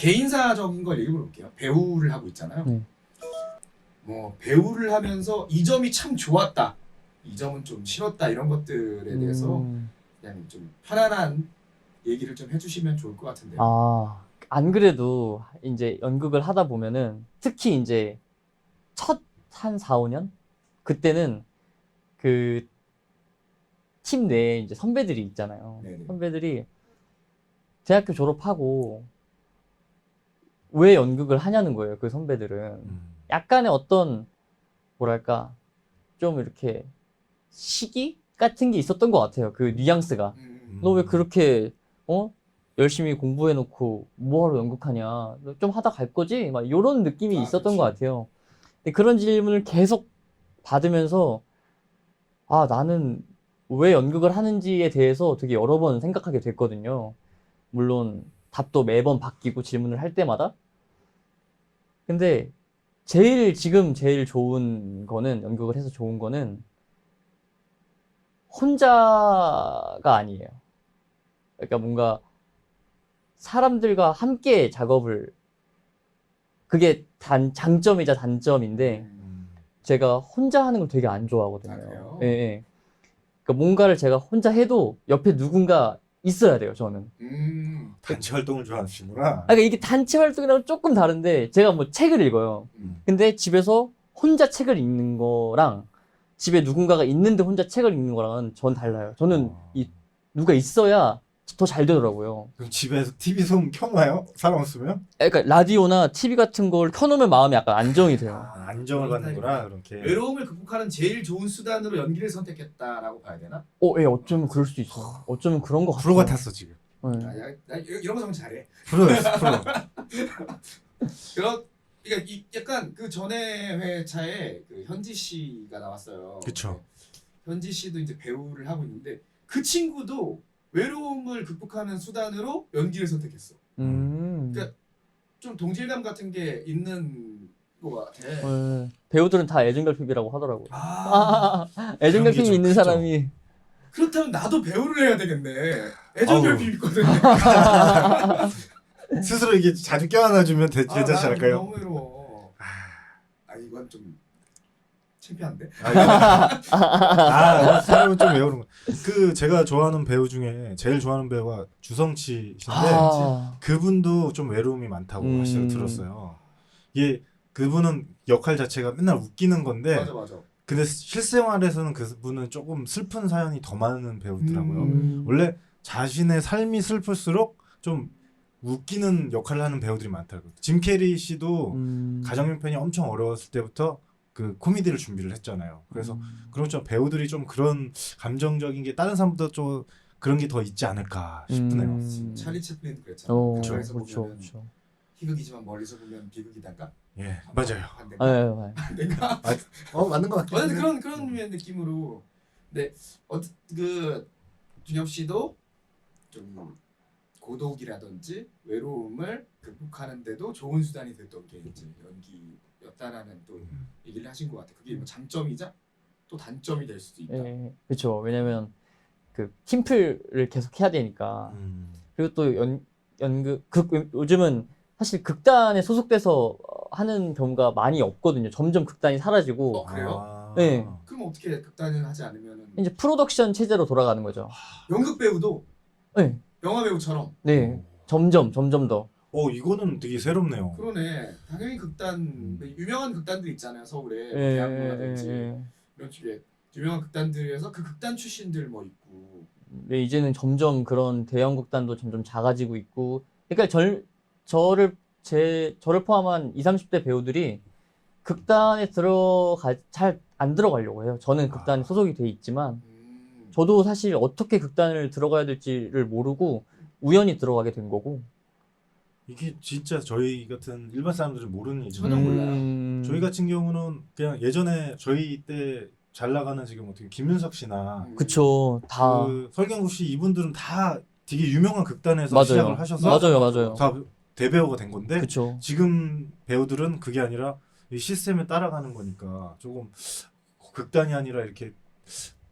개인사적인 걸 읽어볼게요. 배우를 하고 있잖아요. 뭐 배우를 하면서 이 점이 참 좋았다, 이 점은 좀 싫었다, 이런 것들에 대해서 그냥 좀 편안한 얘기를 좀 해주시면 좋을 것 같은데요. 아, 안 그래도 이제 연극을 하다 보면은 특히 이제 첫 한 4, 5년? 그때는 그 팀 내에 이제 선배들이 있잖아요. 네네. 선배들이 대학교 졸업하고 왜 연극을 하냐는 거예요. 그 선배들은. 약간의 어떤 뭐랄까 좀 이렇게 시기 같은 게 있었던 것 같아요. 그 뉘앙스가. 너 왜 그렇게 열심히 공부해놓고 뭐하러 연극하냐? 너 좀 하다 갈 거지? 막 이런 느낌이 있었던 그치. 것 같아요. 근데 그런 질문을 계속 받으면서 아, 나는 왜 연극을 하는지에 대해서 되게 여러 번 생각하게 됐거든요. 물론 답도 매번 바뀌고 질문을 할 때마다. 근데 지금 제일 좋은 거는, 연극을 해서 좋은 거는 혼자가 아니에요. 그러니까 뭔가 사람들과 함께 작업을, 그게 장점이자 단점인데, 제가 혼자 하는 걸 되게 안 아, 좋아하거든요. 그래요? 예, 예. 그러니까 뭔가를 제가 혼자 해도 옆에 누군가 있어야 돼요, 저는. 단체 활동을 좋아하시구나. 그러니까 이게 단체 활동이랑 조금 다른데, 제가 뭐 책을 읽어요. 근데 집에서 혼자 책을 읽는 거랑 집에 누군가가 있는데 혼자 책을 읽는 거랑은 전 달라요. 저는 누가 있어야 더 잘 되더라고요. 그럼 집에서 TV 소음 켜놔요? 사람 없으면? 그러니까 라디오나 TV 같은 걸 켜놓으면 마음이 약간 안정이 돼요. 안정을 받는구나 그렇게. 외로움을 극복하는 제일 좋은 수단으로 연기를 선택했다라고 봐야 되나? 예, 어쩌면 그럴 수도 있어요. 어쩌면 그런 것 같아요. 프로 같았어 지금. 네. 나 이런 거 정말 잘해. 프로였어 프로. 그러니까 약간 그 전에 회차에 그 현지 씨가 나왔어요. 그쵸. 현지 씨도 이제 배우를 하고 있는데 그 친구도 외로움을 극복하는 수단으로 연기를 선택했어. 그러니까 좀 동질감 같은 게 있는 것 같아. 배우들은 다 애정결핍이라고 하더라고요. 그런 애정결핍이 게좀 있는 크죠. 사람이 그렇다면 나도 배우를 해야 되겠네. 애정결핍 있거든. 스스로 이게 자주 껴안아주면 괜찮지 않을까요? 너무 외로워. 이건 좀 창피한데? 사람은 좀 외우는 거. 그 제가 좋아하는 배우 중에 제일 좋아하는 배우가 주성치신데 그분도 좀 외로움이 많다고 하시는 들었어요. 이게 그분은 역할 자체가 맨날 웃기는 건데 맞아. 근데 실생활에서는 그분은 조금 슬픈 사연이 더 많은 배우더라고요. 원래 자신의 삶이 슬플수록 좀 웃기는 역할을 하는 배우들이 많더라고요. 짐 캐리 씨도 가정 형편이 엄청 어려웠을 때부터 그 코미디를 준비를 했잖아요. 그래서 그런 좀 배우들이 좀 그런 감정적인 게 다른 사람보다 좀 그런 게 더 있지 않을까 싶네요. 찰리 채플린도 그랬잖아요. 그렇죠. 보면 희극이지만 멀리서 보면 비극이달까? 예, 맞아요. 반대가? 맞는 것 같아요. 어쨌든 그런 류의 느낌으로. 근데 그 준엽 씨도 좀 고독이라든지 외로움을 극복하는데도 좋은 수단이 됐던 게 이제 연기였다라는 또 얘기를 하신 것 같아요. 그게 뭐 장점이자 또 단점이 될 수도 있다. 그렇죠. 왜냐면 그 팀플을 계속 해야 되니까. 그리고 또 요즘은 사실 극단에 소속돼서 하는 경우가 많이 없거든요. 점점 극단이 사라지고. 그래요? 네. 그럼 어떻게 극단을 하지 않으면 이제 프로덕션 체제로 돌아가는 거죠. 연극 배우도 네. 영화 배우처럼. 네. 점점 더. 이거는 되게 새롭네요. 그러네. 당연히 극단 유명한 극단들 있잖아요. 서울에 대학로라든지 이런 쪽에 유명한 극단들에서 그 극단 출신들 뭐 있고. 네, 이제는 점점 그런 대형 극단도 점점 작아지고 있고. 그러니까 저를 포함한 20, 30대 배우들이 극단에 잘 안 들어가려고 해요. 저는 극단에 소속이 돼 있지만 저도 사실 어떻게 극단을 들어가야 될지를 모르고 우연히 들어가게 된 거고. 이게 진짜 저희 같은 일반 사람들은 모르는 얘기죠. 전혀 몰라요. 저희 같은 경우는 그냥 예전에 저희 때 잘 나가는 지금 어떻게 김윤석 씨나 그쵸. 다 그 설경구 씨 이분들은 다 되게 유명한 극단에서 맞아요. 시작을 하셔서 맞아요. 다 대배우가 된 건데 그쵸. 지금 배우들은 그게 아니라 이 시스템에 따라가는 거니까 조금 극단이 아니라 이렇게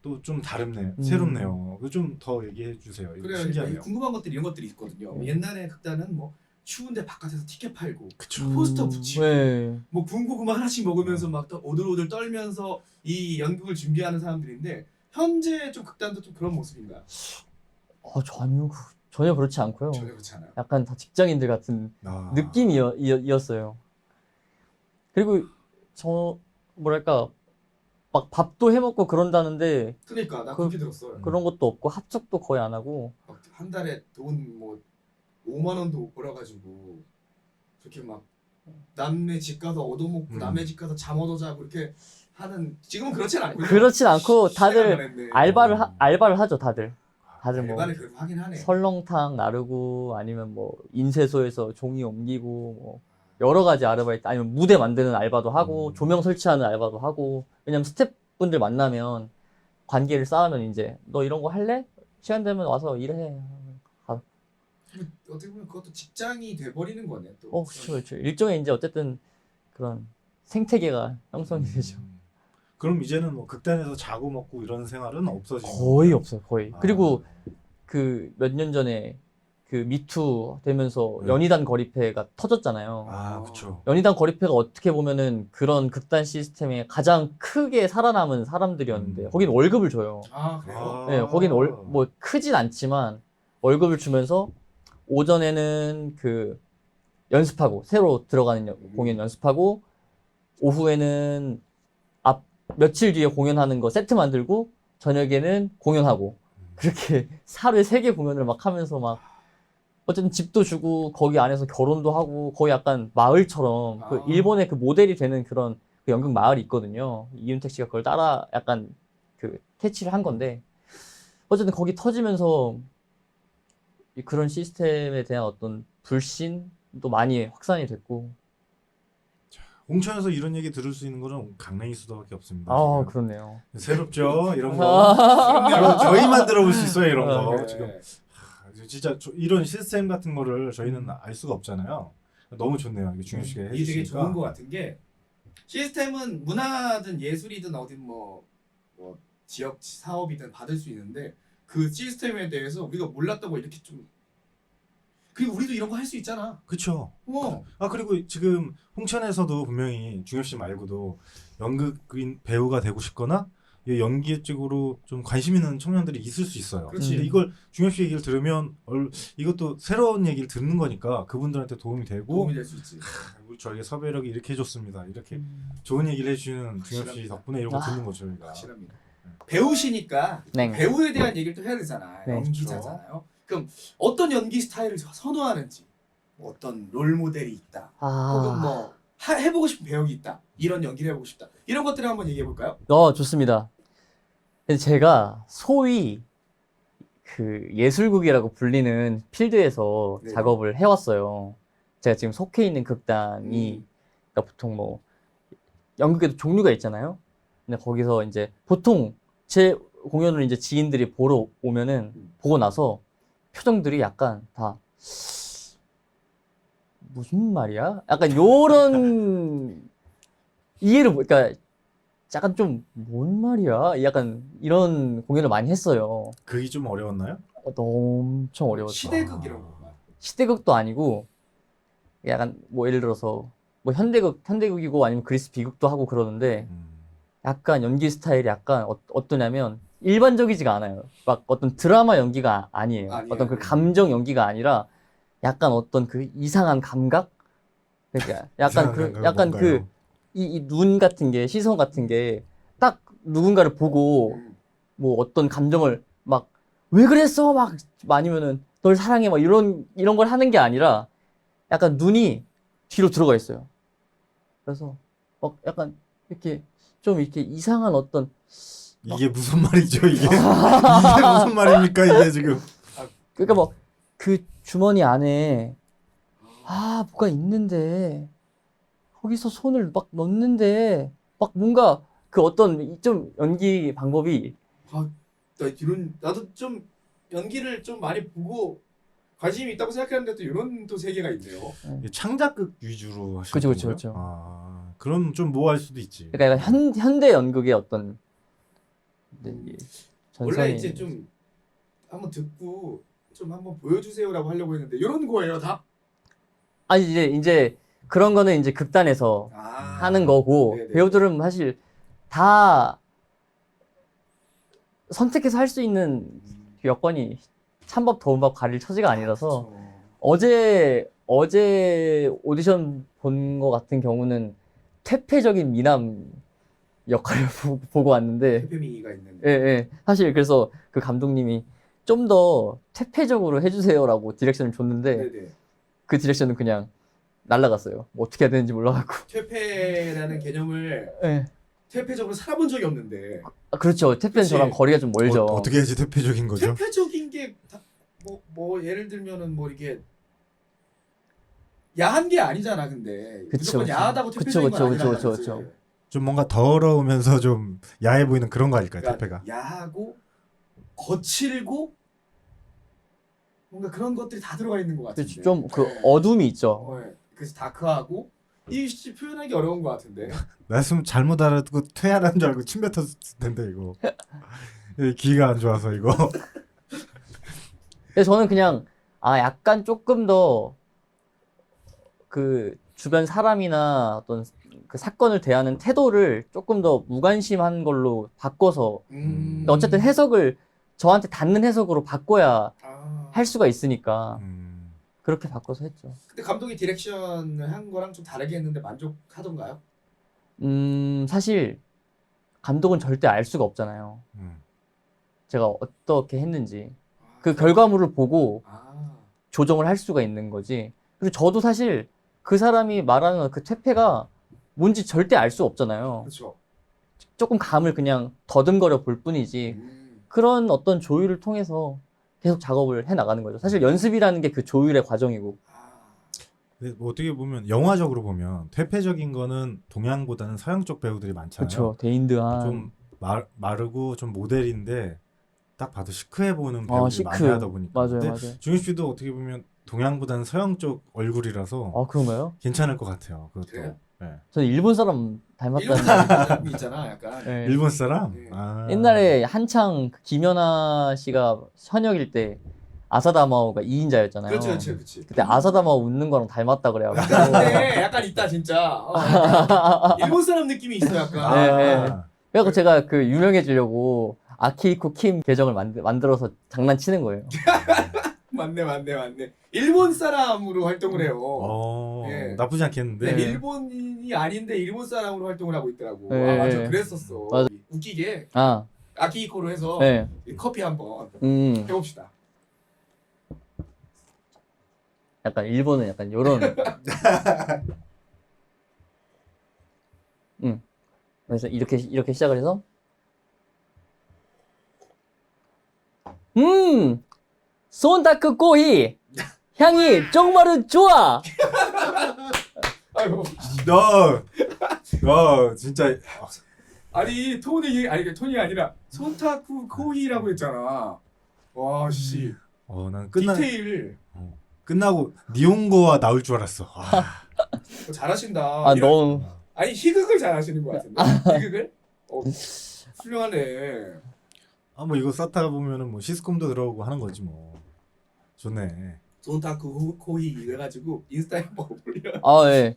또 좀 다릅네, 새롭네요. 좀 더 얘기해 주세요. 이거 그래요. 신기하네요. 궁금한 것들 이런 것들이 있거든요. 옛날에 극단은 뭐 추운데 바깥에서 티켓 팔고 그쵸. 포스터 붙이고 네. 뭐 군고구마 하나씩 먹으면서 막 오들오들 떨면서 이 연극을 준비하는 사람들인데 현재 좀 극단도 좀 그런 모습인가요? 전혀 그렇지 않고요. 전혀 그렇지 않아요. 약간 다 직장인들 같은 아. 느낌이었어요. 그리고 뭐랄까 막 밥도 해먹고 그런다는데 그러니까 나 그- 그렇게 들었어요. 그런 것도 없고 합숙도 거의 안 하고 막 한 달에 돈 뭐 5만 원도 못 벌어가지고 그렇게 막 남의 집 가서 얻어먹고 남의 집 가서 잠 얻어 자고 이렇게 하는 지금은 그렇진 않고요. 그렇진 않고 다들 그랬네. 알바를 하죠. 다들 뭐 알바를 그래도 하긴 하네. 설렁탕 나르고 아니면 뭐 인쇄소에서 종이 옮기고 뭐 여러 가지 아르바이트 아니면 무대 만드는 알바도 하고 조명 설치하는 알바도 하고 왜냐면 스태프분들 만나면 관계를 쌓으면 이제 너 이런 거 할래? 시간 되면 와서 일해. 어떻게 보면 그것도 직장이 돼버리는 거네 또. 그렇죠. 일종의 이제 어쨌든 그런 생태계가 형성이 되죠. 그럼 이제는 뭐 극단에서 자고 먹고 이런 생활은 없어지는 거의 건가요? 없어요, 거의. 아. 그리고 그 몇 년 전에 그 미투 되면서 네. 연희단 거리패가 터졌잖아요. 아, 그쵸. 연희단 거리패가 어떻게 보면은 그런 극단 시스템에 가장 크게 살아남은 사람들이었는데 거긴 월급을 줘요. 아 그래요? 네, 거긴 뭐 크진 않지만 월급을 주면서 오전에는 그 연습하고 새로 들어가는 공연 연습하고 오후에는 며칠 뒤에 공연하는 거 세트 만들고 저녁에는 공연하고 그렇게 하루에 3개 공연을 막 하면서 막 어쨌든 집도 주고 거기 안에서 결혼도 하고 거의 약간 마을처럼 그 아. 일본의 그 모델이 되는 그런 그 연극 마을이 있거든요. 이윤택 씨가 그걸 따라 약간 그 캐치를 한 건데 어쨌든 거기 터지면서 그런 시스템에 대한 어떤 불신도 많이 확산이 됐고. 홍천에서 이런 얘기 들을 수 있는 거는 강냉이 수도밖에 없습니다. 아, 지금. 그렇네요. 새롭죠? 이런 거. 저희만 들어볼 수 있어요, 이런 거. 네. 지금 진짜 이런 시스템 같은 거를 저희는 알 수가 없잖아요. 너무 좋네요. 이게 중현 씨가 이게 되게 해주시니까. 좋은 것 같은 게 시스템은 문화든 예술이든 어딘 뭐 지역 사업이든 받을 수 있는데 그 시스템에 대해서 우리가 몰랐다고 이렇게 좀 그리고 우리도 이런 거 할 수 있잖아. 그쵸. 어. 아, 그리고 지금 홍천에서도 분명히 중현 씨 말고도 연극인 배우가 되고 싶거나 이 연기 쪽으로 좀 관심 있는 청년들이 있을 수 있어요. 그렇지. 근데 이걸 중현 씨 얘기를 들으면 이것도 새로운 얘기를 듣는 거니까 그분들한테 도움이 되고 도움이 될 수 있지. 우리 저희가 섭외력이 이렇게 해줬습니다. 이렇게 좋은 얘기를 해주시는 중현 씨 확실합니다. 덕분에 이런 거 듣는 거죠, 저희가. 확실합니다. 배우시니까 네. 배우에 대한 얘기를 또 해야 되잖아요. 네. 연기자잖아요. 그럼 어떤 연기 스타일을 선호하는지 뭐 어떤 롤 모델이 있다. 혹은 뭐 해보고 싶은 배역이 있다. 이런 연기를 해보고 싶다. 이런 것들을 한번 얘기해 볼까요? 좋습니다. 근데 제가 소위 그 예술국이라고 불리는 필드에서 네. 작업을 해왔어요. 제가 지금 속해 있는 극단이 그러니까 보통 뭐 연극에도 종류가 있잖아요. 근데 거기서 이제 보통 제 공연을 이제 지인들이 보러 오면은 보고 나서 표정들이 약간 다 무슨 말이야? 약간 요런 이해를 그러니까 약간 좀 뭔 말이야? 약간 이런 공연을 많이 했어요. 그게 좀 어려웠나요? 엄청 어려웠죠. 시대극 이런 거. 시대극도 아니고 약간 뭐 예를 들어서 뭐 현대극이고 아니면 그리스 비극도 하고 그러는데 약간 연기 스타일이 약간 어떠냐면 일반적이지가 않아요. 막 어떤 드라마 연기가 아니에요. 아니에요. 어떤 그 감정 연기가 아니라 약간 어떤 그 이상한 감각? 그러니까 약간 이상한 감각은 이 눈 같은 게 시선 같은 게 딱 누군가를 보고 뭐 어떤 감정을 막 왜 그랬어? 막 아니면은 널 사랑해 막 이런 걸 하는 게 아니라 약간 눈이 뒤로 들어가 있어요. 그래서 막 약간 이렇게 좀 이렇게 이상한 어떤 이게 무슨 말이죠, 이게? 이게 무슨 말입니까, 이게 지금? 그러니까 뭐 그 주머니 안에 뭐가 있는데 거기서 손을 막 넣는데 막 뭔가 그 어떤 좀 연기 방법이 나도 좀 연기를 좀 많이 보고 관심이 있다고 생각했는데 또 이런 또 세계가 있네요. 창작극 위주로 하시는 그쵸. 건가요? 아, 그럼 좀 모호할 수도 있지. 그러니까 약간 현대 연극의 어떤 원래 이제 좀 한번 듣고 좀 한번 보여주세요라고 하려고 했는데 이런 거예요 다? 아니 이제 그런 거는 이제 극단에서 아. 하는 거고 네네. 배우들은 사실 다 선택해서 할 수 있는 여건이 찬밥 더운밥 가릴 처지가 아니라서 그쵸. 어제 오디션 본 거 같은 경우는 퇴폐적인 미남 역할을 보고 왔는데 해피미가 있는. 예. 사실 그래서 그 감독님이 좀 더 퇴폐적으로 해주세요라고 디렉션을 줬는데 네네. 그 디렉션은 그냥 날라갔어요. 뭐 어떻게 해야 되는지 몰라갖고. 퇴폐라는 개념을 예. 퇴폐적으로 살아본 적이 없는데 아, 그렇죠. 퇴폐는 그치. 저랑 거리가 좀 멀죠. 어떻게 해야지 대표적인 거죠? 퇴폐적인 게 뭐 예를 들면은 뭐 이게 야한 게 아니잖아. 근데 그쵸, 무조건 그쵸. 야하다고 그쵸, 퇴폐적인 건 그쵸, 아니란 그쵸, 말이지. 그쵸. 좀 뭔가 더러우면서 좀 야해 보이는 그런 거 아닐까요? 그러니까 퇴폐가. 야하고 거칠고 뭔가 그런 것들이 다 들어가 있는 것 같은데. 그렇죠. 좀 그 네. 어둠이 있죠. 네. 그래서 다크하고 이 표현하기 어려운 것 같은데. 나였으면 잘못 알아듣고 퇴하라는 줄 알고 침 뱉었을 텐데 이거. 귀가 안 좋아서 이거. 근데 저는 그냥 약간 조금 더 그 주변 사람이나 어떤 그 사건을 대하는 태도를 조금 더 무관심한 걸로 바꿔서 어쨌든 해석을 저한테 닿는 해석으로 바꿔야 할 수가 있으니까 그렇게 바꿔서 했죠. 근데 감독이 디렉션을 한 거랑 좀 다르게 했는데 만족하던가요? 사실 감독은 절대 알 수가 없잖아요. 제가 어떻게 했는지. 그 결과물을 보고 조정을 할 수가 있는 거지. 그리고 저도 사실 그 사람이 말하는 그 퇴폐가 뭔지 절대 알 수 없잖아요. 그렇죠. 조금 감을 그냥 더듬거려 볼 뿐이지. 그런 어떤 조율을 통해서 계속 작업을 해 나가는 거죠. 사실 연습이라는 게 그 조율의 과정이고. 근데 뭐 어떻게 보면 영화적으로 보면 퇴폐적인 거는 동양보다는 서양 쪽 배우들이 많잖아요. 그렇죠. 데인드한. 좀 마르고 좀 모델인데 딱 봐도 시크해 보이는 배우들이 많이 시크. 하다 보니까. 맞아요, 근데 맞아요. 중현 씨도 어떻게 보면 동양보다는 서양 쪽 얼굴이라서 그런가요? 괜찮을 것 같아요. 그것도. 그래요? 네. 저는 일본 사람 일본 닮았다는. 사람이 있잖아, 약간. 네. 일본 사람? 네. 옛날에 한창 그 김연아 씨가 현역일 때 아사다마오가 2인자였잖아요. 그렇지. 그때 아사다마오 웃는 거랑 닮았다 그래가지고. 근데 약간 있다 진짜. 약간 일본 사람 느낌이 있어 약간. 네. 그래서 제가 그 유명해지려고 아키히코 킴 계정을 만들어서 장난치는 거예요. 맞네. 일본 사람으로 활동을 해요. 예. 나쁘지 않겠는데. 네, 일본인이 아닌데 일본 사람으로 활동을 하고 있더라고. 네. 맞아, 그랬었어. 맞아. 웃기게 아, 아키히코로 해서 네. 커피 한번 음. 해봅시다. 약간 일본은 약간 요런. 그래서 이렇게 시작을 해서 손타크 코히 향이 정말 좋아. 아이고. 너 진짜 아니 톤이 아니라 손타쿠 코이라고 했잖아. 와 씨. 난 디테일 끝나고 니온고와 나올 줄 알았어. 잘하신다. 너무. 아니 희극을 잘하시는 것 같은데. 희극을? 훌륭하네. 뭐 이거 쌓다가 보면은 뭐 시스콤도 들어오고 하는 거지 뭐. 좋네. 손타쿠 코이 이래가지고 인스타에 한번 올려. 예.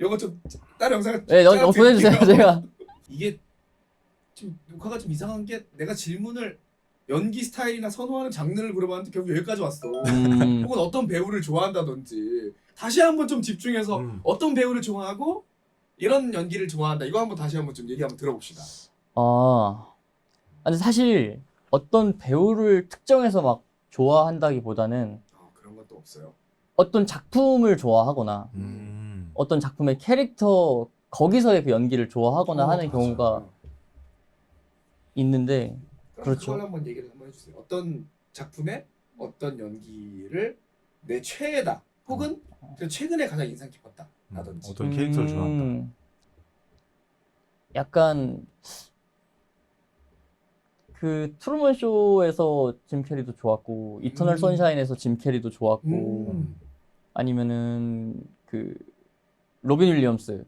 이거 좀 다른 영상. 네, 보내주세요, 제가. 이게 좀 녹화가 좀 이상한 게 내가 질문을 연기 스타일이나 선호하는 장르를 물어봤는데 결국 여기까지 왔어. 혹은 어떤 배우를 좋아한다든지 다시 한번 좀 집중해서 어떤 배우를 좋아하고 이런 연기를 좋아한다. 이거 한번 다시 한번 좀 얘기 한번 들어봅시다. 근데 사실 어떤 배우를 특정해서 막 좋아한다기보다는 그런 것도 없어요. 어떤 작품을 좋아하거나 어떤 작품의 캐릭터 거기서의 그 연기를 좋아하거나 하는 맞아. 경우가 있는데 그렇죠. 그걸 한번 얘기를 한번 해주세요. 어떤 작품의 어떤 연기를 내 최애다. 혹은 최근에 가장 인상 깊었다. 라든지. 어떤 캐릭터를 좋아한다. 약간 그 트루먼 쇼에서 짐 캐리도 좋았고 이터널 선샤인에서 짐 캐리도 좋았고 아니면은 그 로빈 윌리엄스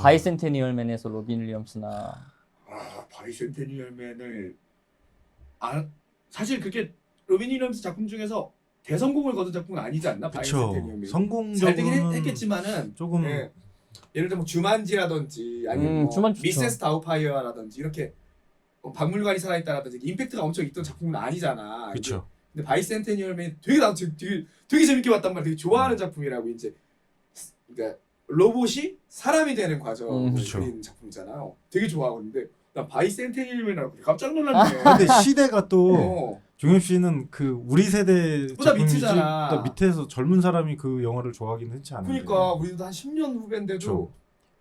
바이센테니얼맨에서 로빈 윌리엄스나 바이센테니얼맨을 사실 그게 로빈 윌리엄스 작품 중에서 대성공을 거둔 작품은 아니지 않나? 그쵸. 바이센테니엄이 잘 되긴 성공적으로는 했겠지만은 조금 예. 예를 들면 뭐 주만지라든지 아니면 뭐 주만지 좋죠. 미세스 다우파이어라든지 이렇게 박물관이 살아있다라든지 임팩트가 엄청 있던 작품은 아니잖아. 그쵸. 근데 바이센테니엄이 되게 재밌게 봤단 말이야. 되게 좋아하는 작품이라고 이제 그러니까 로봇이 사람이 되는 과정을 그쵸. 그린 작품이잖아요. 되게 좋아하는데 나 바이센테니엄이라고 깜짝 놀랐네. 근데 시대가 또 어. 종엽 씨는 그 우리 세대 보다 작품이지 밑이잖아. 보다 밑에서 젊은 사람이 그 영화를 좋아하기는 흔치 않은데. 그러니까 우리도 한 10년 후배인데도 그쵸.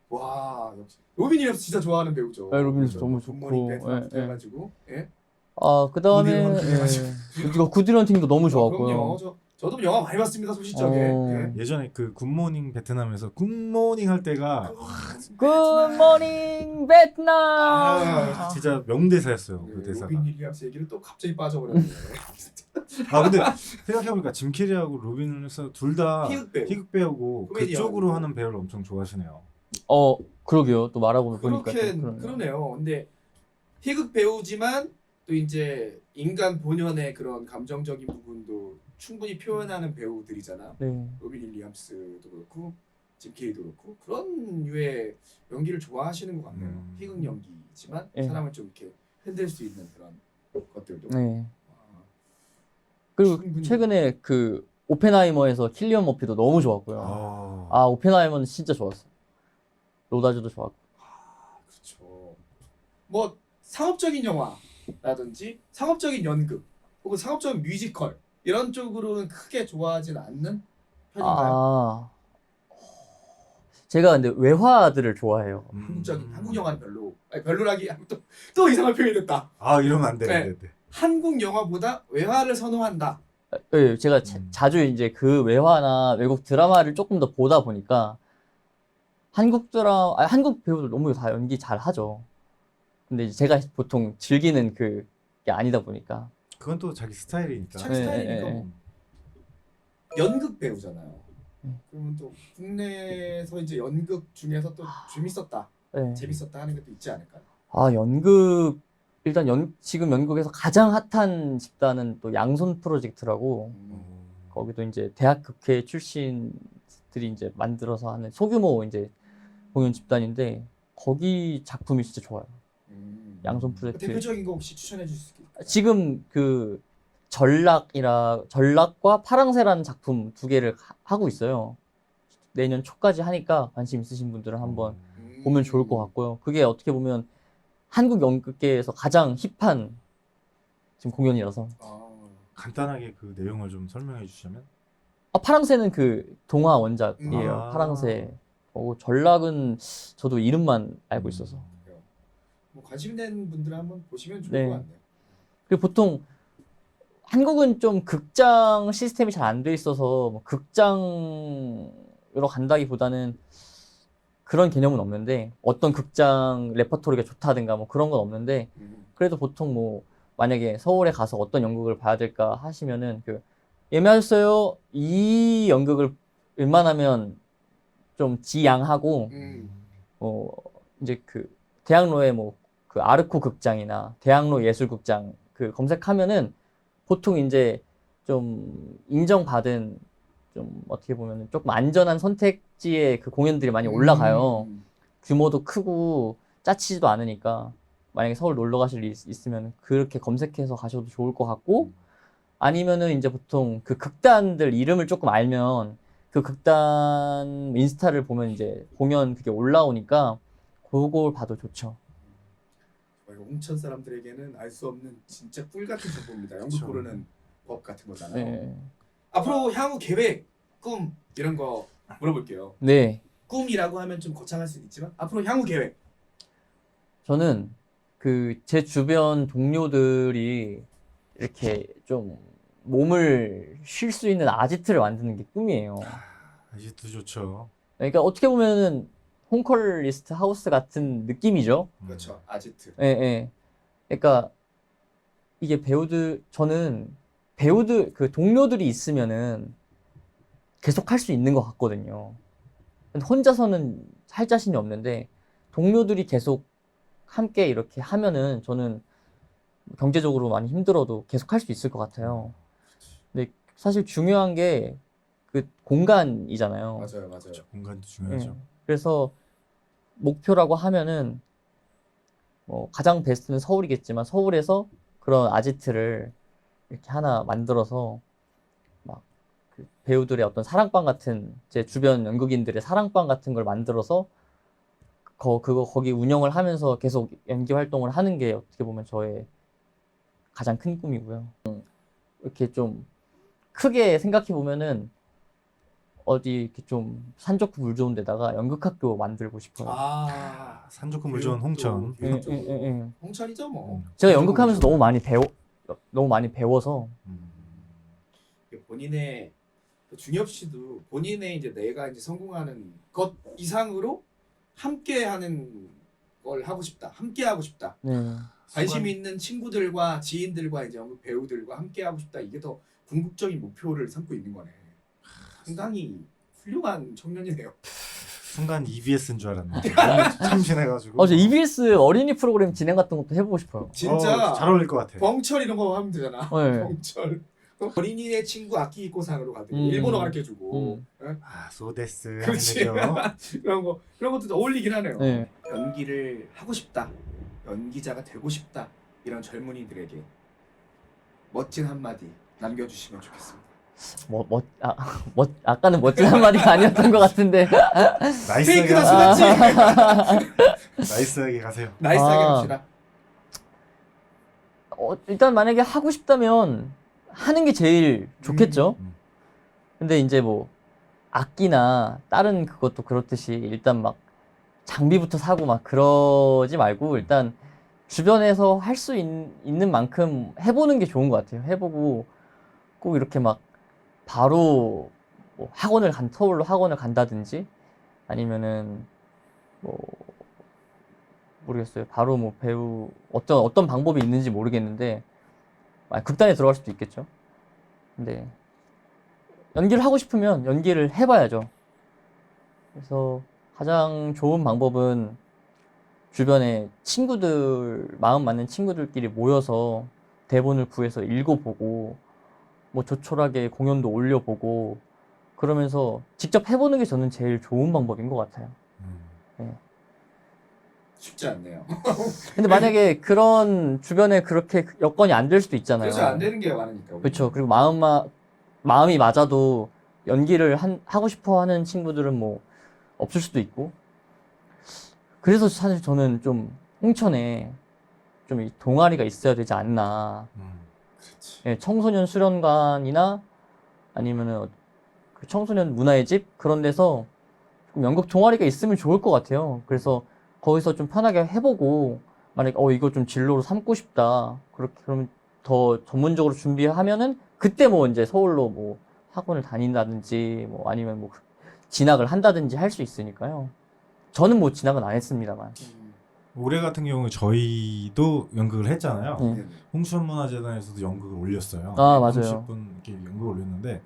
와 역시 로빈 윌리엄스 진짜 좋아하는 배우죠. 네, 로빈 윌리엄스 그래서 너무 굿모닝 좋고, 베트남부터 예, 예. 해가지고 예. 그 다음에 굿 hunting 이거 굿hunting도 너무 그럼요. 좋았고요. 저도 영화 많이 봤습니다 소시적에. 어. 예. 예전에 그 굿모닝 베트남에서 굿모닝 할 때가 굿모닝 베트남. 아, 진짜 명대사였어요. 그 예, 대사가. 로빈 윌리엄스 얘기를 또 갑자기 빠져버렸네. 아 근데 생각해보니까 짐 캐리하고 로빈 윌리엄스 둘 다 희극 배우. 희극 배우고 코미디언. 그쪽으로 하는 배우를 엄청 좋아하시네요. 그러게요. 또 말하고 보니까 그렇게 또 그러네요. 그러네요. 근데 희극 배우지만 또 이제 인간 본연의 그런 감정적인 부분도 충분히 표현하는 배우들이잖아. 네. 로빈 윌리엄스도 그렇고 짐 캐리도 그렇고 그런 류의 연기를 좋아하시는 것 같네요. 희극 연기지만 네. 사람을 좀 이렇게 흔들 수 있는 그런 것들도. 네. 아, 그리고 충분히. 최근에 그 오펜하이머에서 킬리언 머피도 너무 좋았고요. 오펜하이머는 진짜 좋았어. 로다주도 좋았고. 그렇죠. 뭐 상업적인 영화라든지 상업적인 연극 혹은 상업적인 뮤지컬 이런 쪽으로는 크게 좋아하진 않는 편인가요? 제가 근데 외화들을 좋아해요. 한국 영화는 별로 아니, 별로라기 또 이상한 표현이 됐다. 아 이러면 안 돼. 네. 네. 한국 영화보다 외화를 선호한다. 네, 제가 자주 이제 그 외화나 외국 드라마를 조금 더 보다 보니까 한국 배우들 너무 다 연기 잘 하죠. 근데 이제 제가 보통 즐기는 그게 아니다 보니까. 그건 또 자기 스타일이니까. 자기 스타일이니까 네. 뭐. 연극 배우잖아요. 네. 그러면 또 국내에서 이제 연극 중에서 또 재밌었다, 네. 재밌었다 하는 것도 있지 않을까요? 연극 일단 지금 연극에서 가장 핫한 집단은 또 양손 프로젝트라고 거기도 이제 대학 극회 출신들이 이제 만들어서 하는 소규모 이제 공연 집단인데 거기 작품이 진짜 좋아요. 양손 프로젝트. 대표적인 거 혹시 추천해 주실 수 있을까요? 지금 그 전락과 파랑새라는 작품 두 개를 하고 있어요. 내년 초까지 하니까 관심 있으신 분들은 한번 보면 좋을 것 같고요. 그게 어떻게 보면 한국 연극계에서 가장 힙한 지금 공연이라서. 간단하게 그 내용을 좀 설명해 주시면. 파랑새는 그 동화 원작이에요. 파랑새. 전락은 저도 이름만 알고 있어서. 뭐 관심 있는 분들은 한번 보시면 좋을 네. 것 같네요. 그리고 보통 한국은 좀 극장 시스템이 잘 안 돼 있어서 뭐 극장으로 간다기보다는 그런 개념은 없는데 어떤 극장 레퍼토리가 좋다든가 뭐 그런 건 없는데 그래도 보통 뭐 만약에 서울에 가서 어떤 연극을 봐야 될까 하시면은 그 예매하셨어요? 이 연극을 웬만하면 좀 지양하고 이제 그 대학로에 뭐 그 아르코 극장이나 대학로 예술극장 그 검색하면은 보통 이제 좀 인정받은 좀 어떻게 보면 조금 안전한 선택지의 그 공연들이 많이 올라가요. 규모도 크고 짜치지도 않으니까 만약에 서울 놀러 가실 일 있으면 그렇게 검색해서 가셔도 좋을 것 같고 아니면은 이제 보통 그 극단들 이름을 조금 알면 그 극단 인스타를 보면 이제 공연 그게 올라오니까 그걸 봐도 좋죠. 홍천 사람들에게는 알 수 없는 진짜 꿀 같은 정보입니다. 연극 그쵸. 고르는 법 같은 거잖아요. 네. 앞으로 향후 계획, 꿈 이런 거 물어볼게요. 네. 꿈이라고 하면 좀 거창할 수는 있지만 앞으로 향후 계획. 저는 그 제 주변 동료들이 이렇게 좀 몸을 쉴 수 있는 아지트를 만드는 게 꿈이에요. 아직도 좋죠. 그러니까 어떻게 보면은 홈컬리스트 하우스 같은 느낌이죠. 그렇죠. 아지트. 예, 예. 그러니까 이게 저는 배우들 그 동료들이 있으면은 계속 할 수 있는 것 같거든요. 근데 혼자서는 할 자신이 없는데 동료들이 계속 함께 이렇게 하면은 저는 경제적으로 많이 힘들어도 계속 할 수 있을 것 같아요. 근데 사실 중요한 게 그 공간이잖아요. 맞아요. 그렇죠. 공간도 중요하죠. 예. 그래서 목표라고 하면은 뭐 가장 베스트는 서울이겠지만 서울에서 그런 아지트를 이렇게 하나 만들어서 막 그 배우들의 어떤 사랑방 같은 제 주변 연극인들의 사랑방 같은 걸 만들어서 거기 운영을 하면서 계속 연기 활동을 하는 게 어떻게 보면 저의 가장 큰 꿈이고요. 이렇게 좀 크게 생각해 보면은 어디 이렇게 좀 산 좋고 물 좋은 데다가 연극학교 만들고 싶어요. 아, 산 좋고 물 좋은 홍천. 예, 예, 예, 예. 홍천이죠 뭐. 제가 산 좋고 연극하면서 물 좋은. 너무 많이 배워서 본인의 중엽 씨도 본인의 이제 내가 이제 성공하는 것 이상으로 함께하는 걸 하고 싶다. 함께하고 싶다. 네. 관심 있는 친구들과 지인들과 이제 연극 배우들과 함께하고 싶다. 이게 더 궁극적인 목표를 삼고 있는 거네. 상당히 훌륭한 청년이네요. 순간 EBS인 줄 알았네. 참신해가지고. 저 EBS 어린이 프로그램 진행 같은 것도 해보고 싶어요. 진짜 잘 어울릴 것 같아. 벙철 이런 거 하면 되잖아. 네. 벙철. 어린이의 친구 악기기고상으로 가든 음. 일본어 가르쳐주고 아 소데스. 그렇지. 그런 것도 어울리긴 하네요. 네. 연기를 하고 싶다, 연기자가 되고 싶다 이런 젊은이들에게 멋진 한마디 남겨주시면 좋겠습니다. 아까는 멋진 한마디가 아니었던 것 같은데. 나이스하게 페이크다 가세요. 소렸지. 나이스하게 가세요. 나이스하게 아. 합시다. 일단 만약에 하고 싶다면 하는 게 제일 좋겠죠. 근데 이제 뭐 악기나 다른 그것도 그렇듯이 일단 막 장비부터 사고 막 그러지 말고 일단 주변에서 할 수 있는 만큼 해보는 게 좋은 것 같아요. 해보고 꼭 이렇게 막 바로 뭐 서울로 학원을 간다든지 아니면은 뭐 모르겠어요. 바로 뭐 어떤 방법이 있는지 모르겠는데 극단에 들어갈 수도 있겠죠. 근데 연기를 하고 싶으면 연기를 해봐야죠. 그래서 가장 좋은 방법은 주변에 마음 맞는 친구들끼리 모여서 대본을 구해서 읽어보고 뭐 조촐하게 공연도 올려보고 그러면서 직접 해보는 게 저는 제일 좋은 방법인 것 같아요. 쉽지 않네요. 근데 만약에 그런 주변에 그렇게 여건이 안 될 수도 있잖아요. 그래서 안 되는 게 많으니까. 그렇죠. 그리고 마음이 맞아도 연기를 하고 싶어 하는 친구들은 뭐 없을 수도 있고. 그래서 사실 저는 좀 홍천에 좀 이 동아리가 있어야 되지 않나. 그렇지. 예, 청소년 수련관이나 아니면은 그 청소년 문화의 집 그런 데서 좀 연극 동아리가 있으면 좋을 것 같아요. 그래서 거기서 좀 편하게 해보고 만약에 이거 좀 진로로 삼고 싶다. 그러면 더 전문적으로 준비하면은 그때 뭐 이제 서울로 뭐 학원을 다닌다든지 뭐 아니면 뭐 진학을 한다든지 할 수 있으니까요. 저는 뭐 진학은 안 했습니다만. 올해 같은 경우에 저희도 연극을 했잖아요. 네. 홍천문화재단에서도 연극을 올렸어요. 아, 맞아요. 30분 이렇게 연극을 올렸는데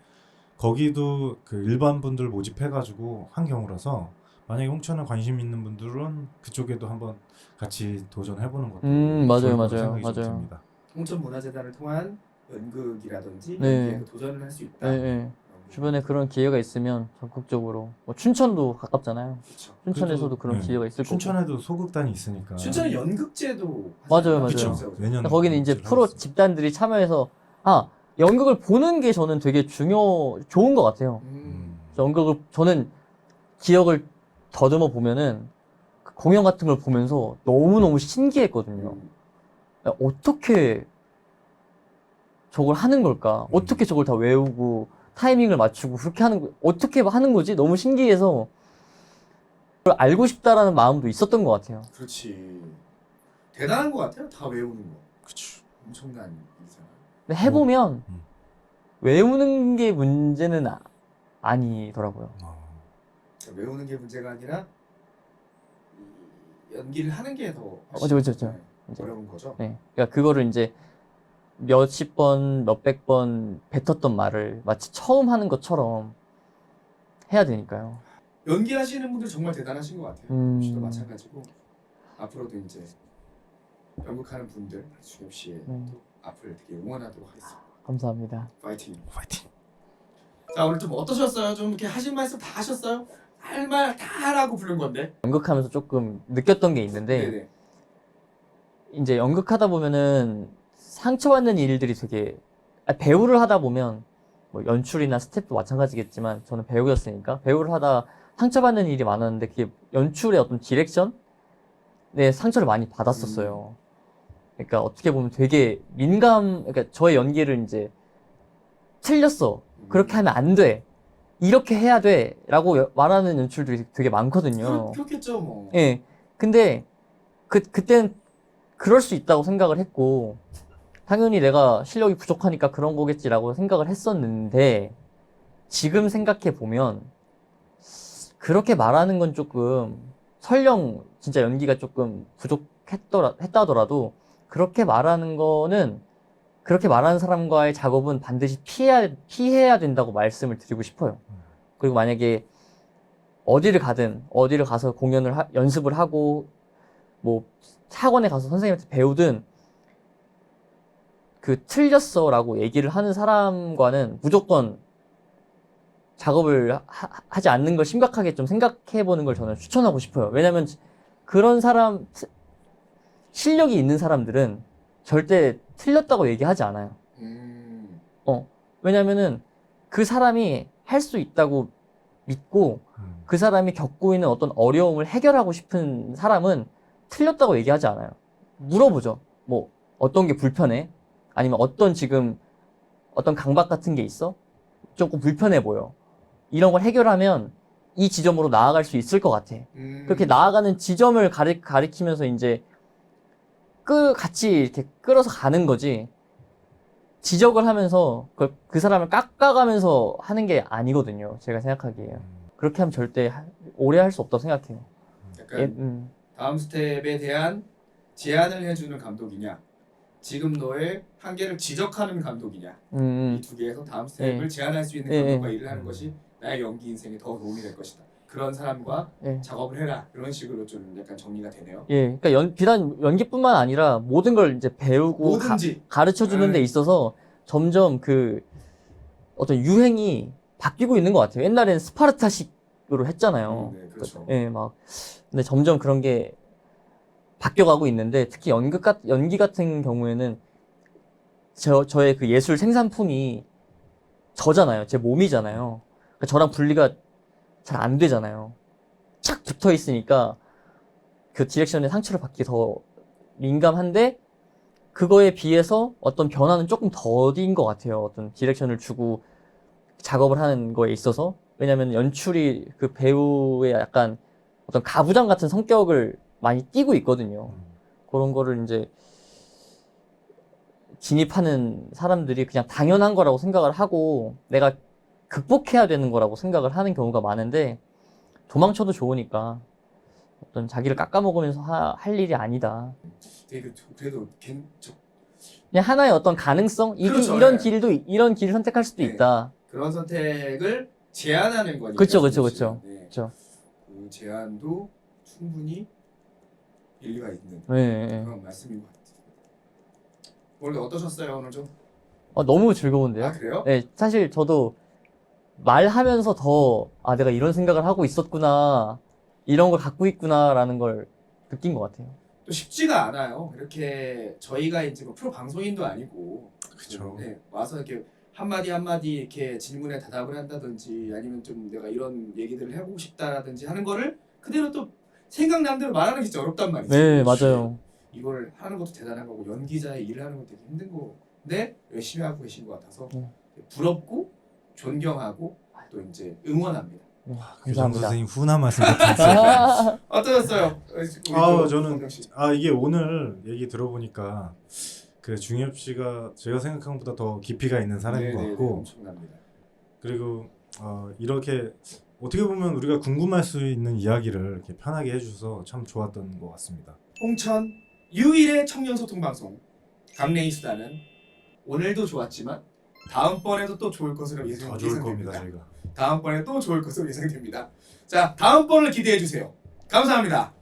거기도 그 일반 분들 모집해가지고 한 경우라서 만약에 홍천에 관심 있는 분들은 그쪽에도 한번 같이 도전해보는 것도 맞아요, 좋을 거라고 맞아요, 생각이 좀 맞아요. 듭니다. 홍천문화재단을 통한 연극이라든지 네. 연기에도 도전을 할 수 있다. 예. 주변에 그런 기회가 있으면 적극적으로 뭐 춘천도 가깝잖아요. 그렇죠. 춘천에서도 그래도, 그런 네. 기회가 있을 거고. 춘천에도 소극단이 있으니까. 춘천은 연극제도 맞아요, 그쵸. 맞아요. 매년 거기는 이제 프로 있어요. 집단들이 참여해서 연극을 보는 게 저는 되게 좋은 것 같아요. 저는 기억을 더듬어 보면은 그 공연 같은 걸 보면서 너무너무 신기했거든요. 어떻게 저걸 하는 걸까? 어떻게 저걸 다 외우고 타이밍을 맞추고 그렇게 어떻게 하는 거지? 너무 신기해서 그걸 알고 싶다라는 마음도 있었던 것 같아요. 그렇지. 대단한 것 같아요. 다 외우는 거. 그쵸. 엄청난 이상. 근데 해보면 음. 외우는 게 문제는 아니더라고요. 그러니까 외우는 게 문제가 아니라 이 연기를 하는 게 더 그렇죠. 어려운 거죠. 네. 그러니까 그거를 이제 몇십 번, 몇백 번 뱉었던 말을 마치 처음 하는 것처럼 해야 되니까요. 연기하시는 분들 정말 대단하신 것 같아요. 저도 마찬가지고 앞으로도 이제 연극하는 분들 준엽 씨의 또 앞을 되게 응원하도록 하겠습니다. 감사합니다. 파이팅. 파이팅. 자 오늘 좀 어떠셨어요? 좀 이렇게 하신 말씀 다 하셨어요? 할 말 다 하라고 부른 건데. 연극하면서 조금 느꼈던 게 있는데 네네. 이제 연극하다 보면은 상처받는 일들이 되게 배우를 하다 보면 뭐 연출이나 스텝도 마찬가지겠지만 저는 배우였으니까 배우를 하다 상처받는 일이 많았는데 그게 연출의 어떤 디렉션에 상처를 많이 받았었어요. 그러니까 어떻게 보면 되게 그러니까 저의 연기를 이제 틀렸어. 그렇게 하면 안 돼. 이렇게 해야 돼. 라고 말하는 연출들이 되게 많거든요. 그렇겠죠 뭐. 예. 근데 그때는 그럴 수 있다고 생각을 했고 당연히 내가 실력이 부족하니까 그런 거겠지라고 생각을 했었는데 지금 생각해 보면 그렇게 말하는 건 조금 설령 진짜 연기가 조금 부족했다더라도 그렇게 말하는 거는 그렇게 말하는 사람과의 작업은 반드시 피해야 된다고 말씀을 드리고 싶어요. 그리고 만약에 어디를 가서 연습을 하고 뭐 학원에 가서 선생님한테 배우든 그 틀렸어 라고 얘기를 하는 사람과는 무조건 작업을 하지 않는 걸 심각하게 좀 생각해 보는 걸 저는 추천하고 싶어요. 왜냐면 그런 실력이 있는 사람들은 절대 틀렸다고 얘기하지 않아요. 왜냐면은 그 사람이 할 수 있다고 믿고 그 사람이 겪고 있는 어떤 어려움을 해결하고 싶은 사람은 틀렸다고 얘기하지 않아요. 물어보죠. 뭐 어떤 게 불편해? 아니면 어떤 강박 같은 게 있어? 조금 불편해 보여. 이런 걸 해결하면 이 지점으로 나아갈 수 있을 것 같아. 그렇게 나아가는 지점을 가리키면서 이제 같이 이렇게 끌어서 가는 거지. 지적을 하면서 그 사람을 깎아가면서 하는 게 아니거든요. 제가 생각하기에. 그렇게 하면 절대 오래 할 수 없다고 생각해요. 약간 다음 스텝에 대한 제안을 해주는 감독이냐, 지금 너의 한계를 지적하는 감독이냐, 이 두 개에서 다음 스텝을 제안할 수 있는 감독과 일을 하는 것이 나의 연기 인생에 더 도움이 될 것이다. 그런 사람과 작업을 해라. 이런 식으로 좀 약간 정리가 되네요. 예, 그러니까 비단 연기뿐만 아니라 모든 걸 이제 배우고 뭐든지 가르쳐 주는 데 있어서 점점 그 어떤 유행이 바뀌고 있는 것 같아요. 옛날에는 스파르타식으로 했잖아요. 네, 그렇죠. 예, 근데 점점 그런 게 바뀌어가고 있는데 특히 연기 같은 경우에는 저의 그 예술 생산품이 저잖아요. 제 몸이잖아요. 그러니까 저랑 분리가 잘 안 되잖아요. 착 붙어 있으니까 그 디렉션에 상처를 받기 더 민감한데 그거에 비해서 어떤 변화는 조금 더딘 것 같아요. 어떤 디렉션을 주고 작업을 하는 거에 있어서. 왜냐면 연출이 그 배우의 약간 어떤 가부장 같은 성격을 많이 띠고 있거든요. 그런 거를 이제 진입하는 사람들이 그냥 당연한 거라고 생각을 하고 내가 극복해야 되는 거라고 생각을 하는 경우가 많은데 도망쳐도 좋으니까 어떤 자기를 깎아먹으면서 할 일이 아니다. 그래도 그냥 하나의 어떤 가능성? 그렇죠, 이런 길을 선택할 수도 있다. 그런 선택을 제안하는 거니까. 그쵸. 네. 그쵸. 그 제안도 충분히 일리가 있는 그런 말씀인 것 같아요. 오늘 어떠셨어요? 오늘 좀? 너무 즐거운데요? 아 그래요? 네, 사실 저도 말하면서 더 내가 이런 생각을 하고 있었구나, 이런 걸 갖고 있구나라는 걸 느낀 것 같아요. 또 쉽지가 않아요. 이렇게 저희가 이제 뭐 프로 방송인도 아니고, 그쵸. 네, 와서 이렇게 한마디 이렇게 질문에 대답을 한다든지 아니면 좀 내가 이런 얘기들을 해보고 싶다라든지 하는 거를 그대로 또 생각나는 대로 말하는 게 진짜 어렵단 말이죠. 네, 맞아요. 이걸 하는 것도 대단한 거고 연기자의 일을 하는 것도 되게 힘든 건데 열심히 하고 계신 것 같아서 부럽고 존경하고 또 이제 응원합니다. 교장 감사합니다. 선생님 훈한 말씀 부탁드립니다. 어떠셨어요? 저는 이게 오늘 얘기 들어보니까 그 중엽 씨가 제가 생각한 것보다 더 깊이가 있는 사람인 것 같고, 엄청납니다. 그리고 이렇게 어떻게 보면 우리가 궁금할 수 있는 이야기를 이렇게 편하게 해주셔서 참 좋았던 것 같습니다. 홍천 유일의 청년소통 방송 감래이 수다는 오늘도 좋았지만 다음번에도 또 좋을 것으로 더 좋을 겁니다, 예상됩니다. 저희가. 다음번에 또 좋을 것으로 예상됩니다. 자, 다음번을 기대해 주세요. 감사합니다.